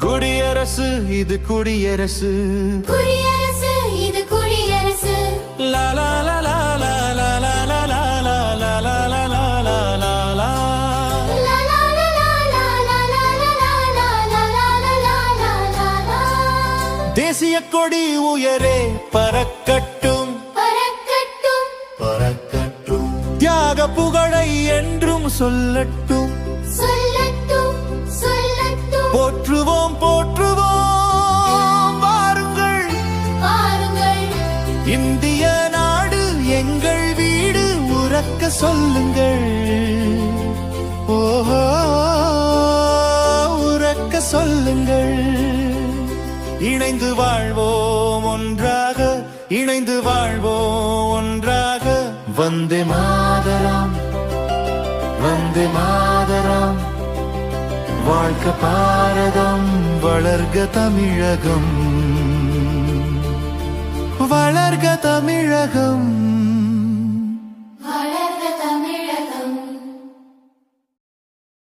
குடியரசு இது குடியரசு, குடியரசு இது குடியரசு. லா லா லா லா லா லா லா லா லா லா லா லா லா லா லா லா லா. லா லா லா லா லா லா லா லா லா லா லா லா லா லா. தேசிய கொடி உயரே பறக்கட்டும் பறக்கட்டும் பறக்கட்டும், தியாக புகழை என்றும் சொல்லட்டும். சொல்லட்டும் சொல்லட்டும். போற்றுவோம் போற்றுவோம் வாருங்கள், பாருங்கள் இந்திய நாடு எங்கள் வீடு உறக்க சொல்லுங்கள். ஓஹோ உறக்க சொல்லுங்கள். இணைந்து வாழ்வோம் ஒன்றாக, இணைந்து வாழ்வோம் ஒன்றாக. வந்தே மாதரம் வந்தே மாதரம், வாழ்க பாரதம் வளர்க தமிழகம், வளர்க தமிழகம்.